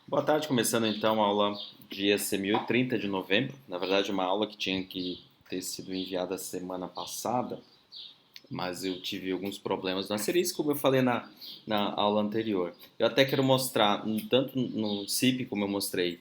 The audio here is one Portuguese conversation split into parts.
Boa tarde, começando então a aula de ECMU, 30 de novembro. Na verdade, uma aula que tinha que ter sido enviada semana passada, mas eu tive alguns problemas na Series, como eu falei na aula anterior. Eu até quero mostrar, tanto no CIP, como eu mostrei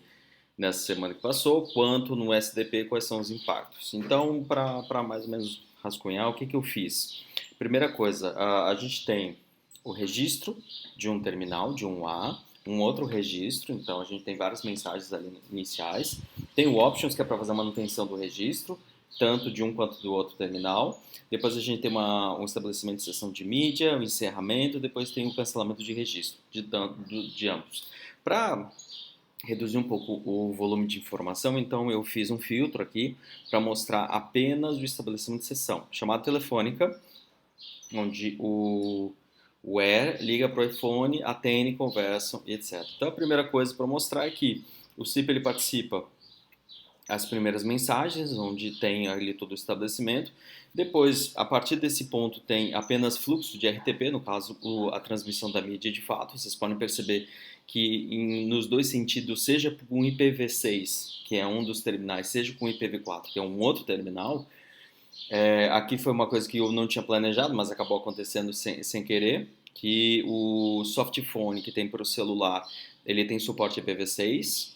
nessa semana que passou, quanto no SDP, quais são os impactos. Então, para mais ou menos rascunhar, o que eu fiz? Primeira coisa, a gente tem o registro de um terminal, de um A, um outro registro, então a gente tem várias mensagens ali iniciais. Tem o options, que é para fazer a manutenção do registro, tanto de um quanto do outro terminal. Depois a gente tem um estabelecimento de sessão de mídia, o encerramento, depois tem o cancelamento de registro de ambos. Para reduzir um pouco o volume de informação, então eu fiz um filtro aqui para mostrar apenas o estabelecimento de sessão, chamada telefônica, onde o Where liga para o iPhone, atende, conversam, etc. Então a primeira coisa para mostrar é que o CIP ele participa as primeiras mensagens, onde tem ali todo o estabelecimento. Depois, a partir desse ponto, tem apenas fluxo de RTP, no caso, a transmissão da mídia de fato. Vocês podem perceber que nos dois sentidos, seja com IPv6, que é um dos terminais, seja com IPv4, que é um outro terminal, aqui foi uma coisa que eu não tinha planejado, mas acabou acontecendo sem querer, que o softphone que tem para o celular, ele tem suporte IPv6,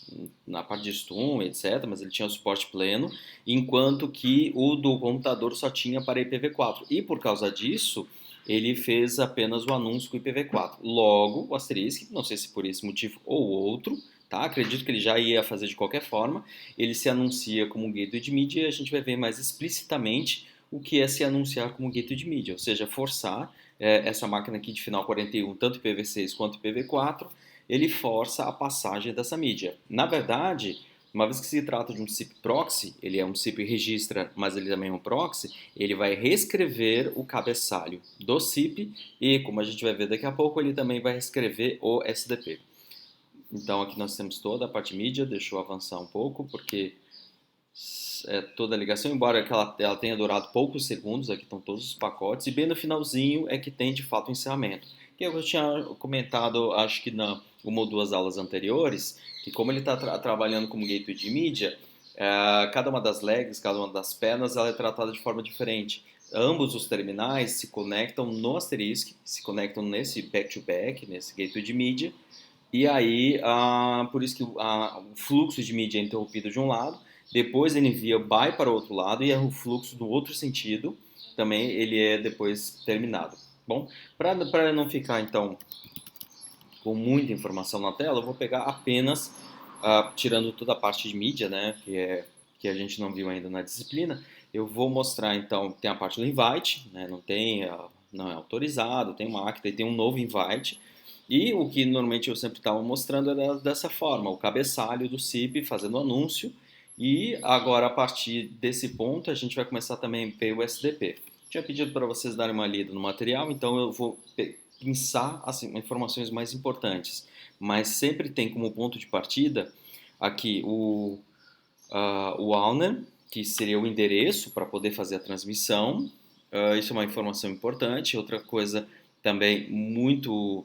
na parte de STUM, etc., mas ele tinha o suporte pleno, enquanto que o do computador só tinha para IPv4. E por causa disso, ele fez apenas o anúncio com IPv4. Logo, o asterisco, não sei se por esse motivo ou outro, tá? Acredito que ele já ia fazer de qualquer forma, ele se anuncia como um gateway de mídia e a gente vai ver mais explicitamente o que é se anunciar como gateway de mídia, ou seja, forçar essa máquina aqui de final 41, tanto IPv6 quanto IPv4, ele força a passagem dessa mídia. Na verdade, uma vez que se trata de um SIP proxy, ele é um SIP registra, mas ele também é um proxy, ele vai reescrever o cabeçalho do SIP e, como a gente vai ver daqui a pouco, ele também vai reescrever o SDP. Então aqui nós temos toda a parte mídia, deixa eu avançar um pouco, porque toda a ligação, embora ela tenha durado poucos segundos, aqui estão todos os pacotes, e bem no finalzinho é que tem de fato o encerramento. Que eu tinha comentado, acho que na uma ou duas aulas anteriores, que como ele está trabalhando como gateway de mídia, cada uma das legs, cada uma das pernas, ela é tratada de forma diferente. Ambos os terminais se conectam no asterisk, se conectam nesse back-to-back, nesse gateway de mídia, e aí, por isso que o fluxo de mídia é interrompido de um lado, depois ele envia by para o outro lado e o fluxo do outro sentido também ele é depois terminado. Bom, para não ficar então com muita informação na tela, eu vou pegar apenas, tirando toda a parte de mídia, né, que a gente não viu ainda na disciplina, eu vou mostrar então, tem a parte do invite, né, não é autorizado, tem uma acta e tem um novo invite, e o que normalmente eu sempre estava mostrando era dessa forma, o cabeçalho do CIP fazendo anúncio, e agora a partir desse ponto a gente vai começar também a ver o SDP. Tinha pedido para vocês darem uma lida no material, então eu vou pensar assim, informações mais importantes, mas sempre tem como ponto de partida aqui o owner, que seria o endereço para poder fazer a transmissão. Isso é uma informação importante. Outra coisa também muito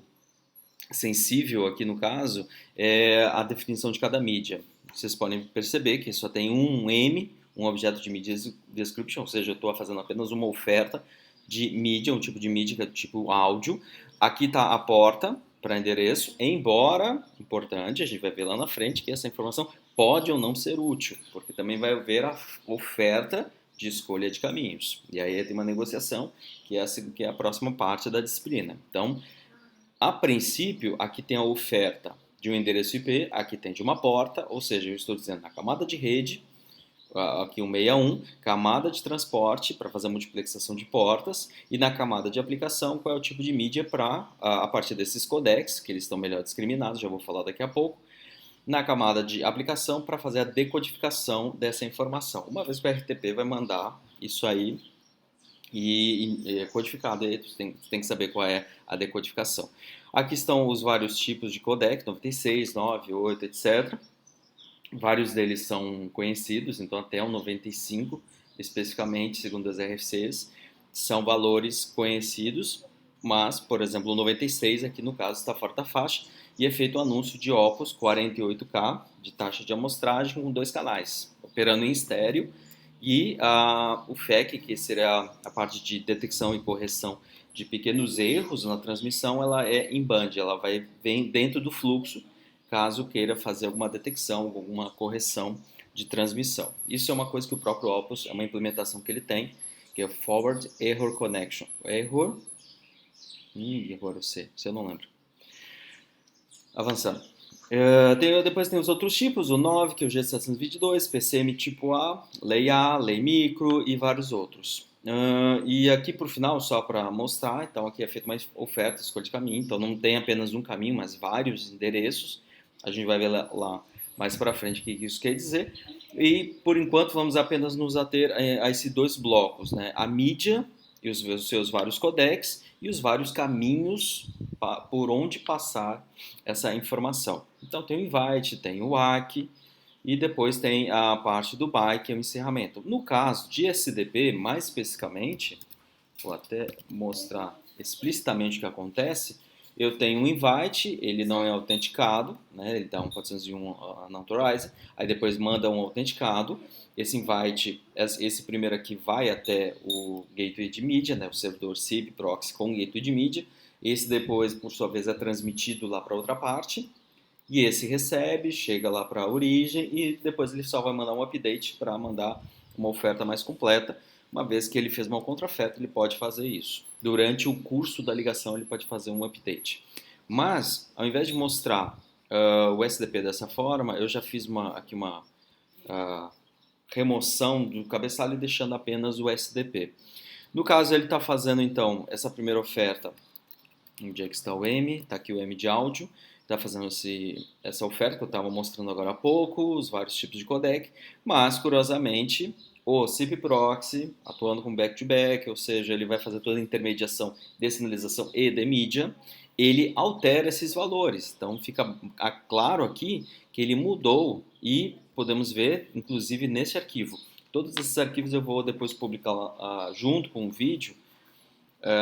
sensível aqui no caso é a definição de cada mídia. Vocês podem perceber que só tem um M, um objeto de media description, ou seja, eu estou fazendo apenas uma oferta de mídia, um tipo de mídia que é tipo áudio. Aqui está a porta para endereço, embora, importante, a gente vai ver lá na frente que essa informação pode ou não ser útil, porque também vai haver a oferta de escolha de caminhos. E aí tem uma negociação que é a próxima parte da disciplina. Então, a princípio, aqui tem a oferta de um endereço IP, aqui tem de uma porta, ou seja, eu estou dizendo na camada de rede, aqui 161, camada de transporte para fazer a multiplexação de portas, e na camada de aplicação, qual é o tipo de mídia para, a partir desses codecs, que eles estão melhor discriminados, já vou falar daqui a pouco, na camada de aplicação para fazer a decodificação dessa informação. Uma vez que o RTP vai mandar isso aí e é codificado, aí tu tem que saber qual é a decodificação. Aqui estão os vários tipos de codec, 96, 9, 8, etc. Vários deles são conhecidos, então até o 95, especificamente, segundo as RFCs, são valores conhecidos, mas, por exemplo, o 96 aqui no caso está fora da faixa, e é feito um anúncio de Opus 48K de taxa de amostragem com 2 canais, operando em estéreo, e o FEC, que seria a parte de detecção e correção de pequenos erros na transmissão, ela é em band, ela vem dentro do fluxo, caso queira fazer alguma detecção, alguma correção de transmissão. Isso é uma coisa que o próprio Opus, é uma implementação que ele tem, que é Forward Error Connection. Error agora eu sei, se eu não lembro. Avançando. Depois tem os outros tipos, o 9, que é o G722, PCM tipo A, Lei Micro e vários outros. E aqui por final, só para mostrar, então aqui é feita uma oferta, escolha de caminho, então não tem apenas um caminho, mas vários endereços. A gente vai ver lá mais para frente o que isso quer dizer. E por enquanto vamos apenas nos ater a esses dois blocos, né? A mídia e os seus vários codecs e os vários caminhos por onde passar essa informação. Então tem o invite, tem o ACK e depois tem a parte do BY, que é o encerramento. No caso de SDP, mais especificamente, vou até mostrar explicitamente o que acontece. Eu tenho um invite, ele não é autenticado, né? Ele dá um 401 unauthorized, aí depois manda um autenticado. Esse invite, esse primeiro aqui vai até o gateway de mídia, né? O servidor SIB proxy com o gateway de mídia. Esse depois, por sua vez, é transmitido lá para outra parte. E esse recebe, chega lá para a origem e depois ele só vai mandar um update para mandar uma oferta mais completa. Uma vez que ele fez uma contraoferta, ele pode fazer isso. Durante o curso da ligação, ele pode fazer um update. Mas, ao invés de mostrar o SDP dessa forma, eu já fiz aqui uma remoção do cabeçalho e deixando apenas o SDP. No caso, ele está fazendo, então, essa primeira oferta. Onde é que está o M? Está aqui o M de áudio. Está fazendo essa oferta que eu estava mostrando agora há pouco, os vários tipos de codec. Mas, curiosamente, o SIP Proxy, atuando com back-to-back, ou seja, ele vai fazer toda a intermediação de sinalização e de mídia, ele altera esses valores. Então, fica claro aqui que ele mudou e podemos ver, inclusive, nesse arquivo. Todos esses arquivos eu vou depois publicar junto com o vídeo,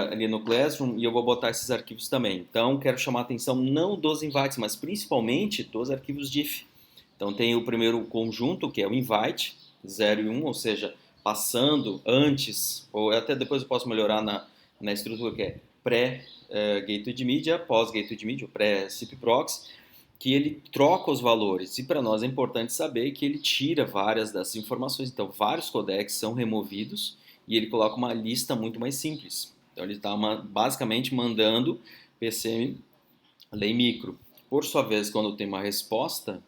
ali no Classroom, e eu vou botar esses arquivos também. Então, quero chamar a atenção não dos invites, mas principalmente dos arquivos diff. Então, tem o primeiro conjunto, que é o invite, 0 e 1, ou seja, passando antes, ou até depois eu posso melhorar na estrutura, que é pré-gateway de mídia, pós-gateway de mídia, pré-SIP proxy, que ele troca os valores. E para nós é importante saber que ele tira várias dessas informações. Então, vários codecs são removidos e ele coloca uma lista muito mais simples. Então, ele está basicamente mandando PCM Lei Micro. Por sua vez, quando tem uma resposta,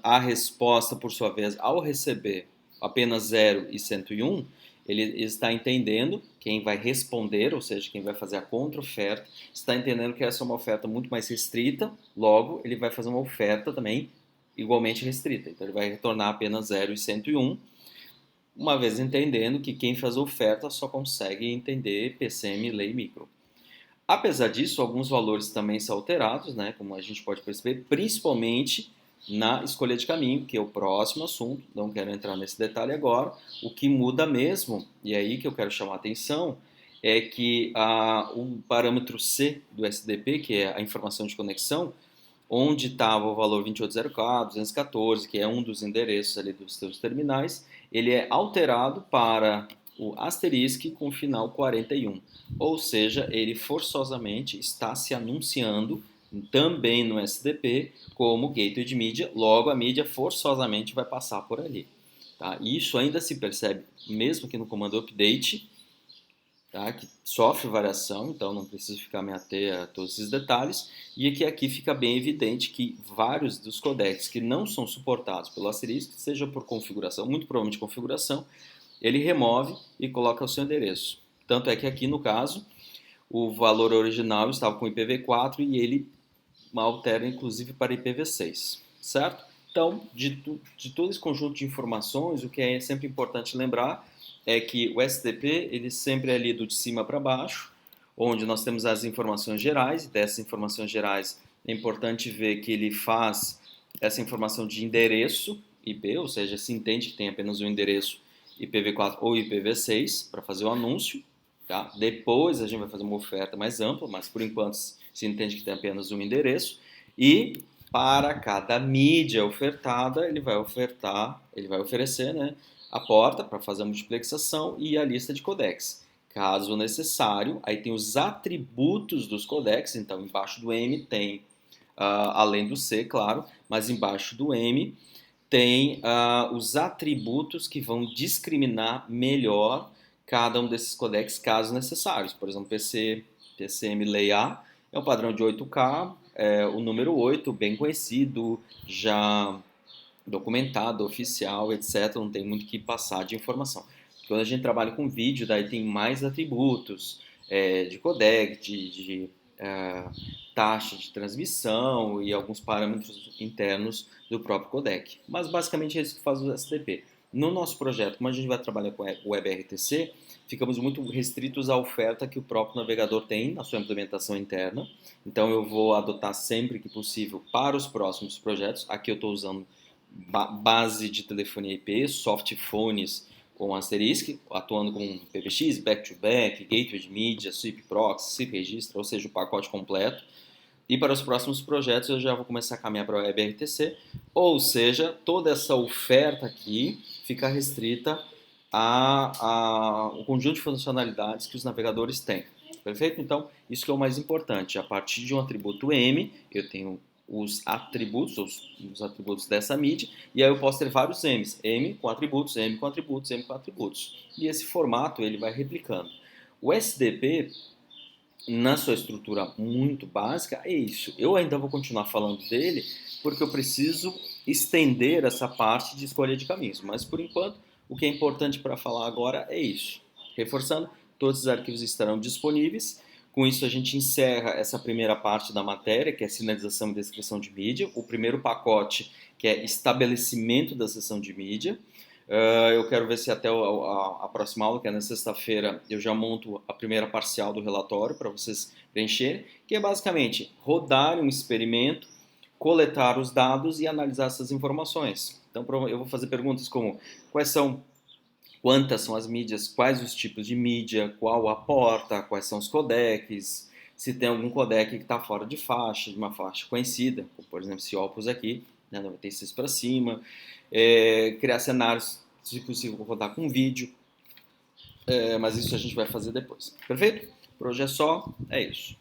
a resposta, por sua vez, ao receber apenas 0 e 101, ele está entendendo quem vai responder, ou seja, quem vai fazer a contra-oferta, está entendendo que essa é uma oferta muito mais restrita, logo ele vai fazer uma oferta também igualmente restrita. Então ele vai retornar apenas 0 e 101, uma vez entendendo que quem faz a oferta só consegue entender PCM Lei Micro. Apesar disso, alguns valores também são alterados, né, como a gente pode perceber, principalmente na escolha de caminho, que é o próximo assunto, não quero entrar nesse detalhe agora. O que muda mesmo, e é aí que eu quero chamar a atenção, é que o parâmetro C do SDP, que é a informação de conexão, onde estava o valor 2804, 214, que é um dos endereços ali dos seus terminais, ele é alterado para o asterisco com final 41. Ou seja, ele forçosamente está se anunciando também no SDP como gateway de mídia, logo a mídia forçosamente vai passar por ali. Tá? Isso ainda se percebe mesmo que no comando update, tá? Que sofre variação, então não preciso ficar me ater a todos esses detalhes, e aqui fica bem evidente que vários dos codecs que não são suportados pelo asterisco, seja por configuração, muito provavelmente configuração, ele remove e coloca o seu endereço. Tanto é que aqui no caso, o valor original estava com IPv4 e ele altera inclusive para IPv6, certo? Então, de todo esse conjunto de informações, o que é sempre importante lembrar é que o SDP ele sempre é lido de cima para baixo, onde nós temos as informações gerais, e dessas informações gerais é importante ver que ele faz essa informação de endereço IP, ou seja, se entende que tem apenas um endereço IPv4 ou IPv6 para fazer o anúncio. Tá? Depois a gente vai fazer uma oferta mais ampla, mas por enquanto se entende que tem apenas um endereço, e para cada mídia ofertada, ele vai oferecer, né, a porta para fazer a multiplexação e a lista de codecs. Caso necessário, aí tem os atributos dos codecs, então embaixo do M tem, além do C, claro, mas embaixo do M tem os atributos que vão discriminar melhor cada um desses codecs, caso necessários. Por exemplo, PCM Lei-A é um padrão de 8K, o número 8, bem conhecido, já documentado, oficial, etc. Não tem muito o que passar de informação. Quando a gente trabalha com vídeo, daí tem mais atributos de codec, de taxa de transmissão e alguns parâmetros internos do próprio codec. Mas basicamente é isso que faz o SDP. No nosso projeto, como a gente vai trabalhar com o WebRTC, ficamos muito restritos à oferta que o próprio navegador tem na sua implementação interna. Então eu vou adotar sempre que possível para os próximos projetos. Aqui eu estou usando base de telefonia IP, soft phones com asterisk, atuando com PBX, back-to-back, gateway de mídia, SIP proxy, SIP registro, ou seja, o pacote completo. E para os próximos projetos eu já vou começar a caminhar para o WebRTC, ou seja, toda essa oferta aqui fica restrita ao conjunto de funcionalidades que os navegadores têm. Perfeito? Então, isso que é o mais importante. A partir de um atributo M, eu tenho os atributos dessa mídia, e aí eu posso ter vários M's, M com atributos, M com atributos, M com atributos. E esse formato ele vai replicando. O SDP, na sua estrutura muito básica, é isso. Eu ainda vou continuar falando dele, porque eu preciso estender essa parte de escolha de caminhos, mas por enquanto, o que é importante para falar agora é isso. Reforçando, todos os arquivos estarão disponíveis. Com isso, a gente encerra essa primeira parte da matéria, que é sinalização e descrição de mídia. O primeiro pacote, que é estabelecimento da seção de mídia. Eu quero ver se até a próxima aula, que é na sexta-feira, eu já monto a primeira parcial do relatório para vocês preencherem, que é basicamente rodar um experimento, coletar os dados e analisar essas informações. Então, eu vou fazer perguntas como quantas são as mídias, quais os tipos de mídia, qual a porta, quais são os codecs, se tem algum codec que está fora de faixa, de uma faixa conhecida, como por exemplo esse Opus aqui, né, 96 para cima, criar cenários, se possível, rodar com vídeo, mas isso a gente vai fazer depois. Perfeito? Por hoje é só, é isso.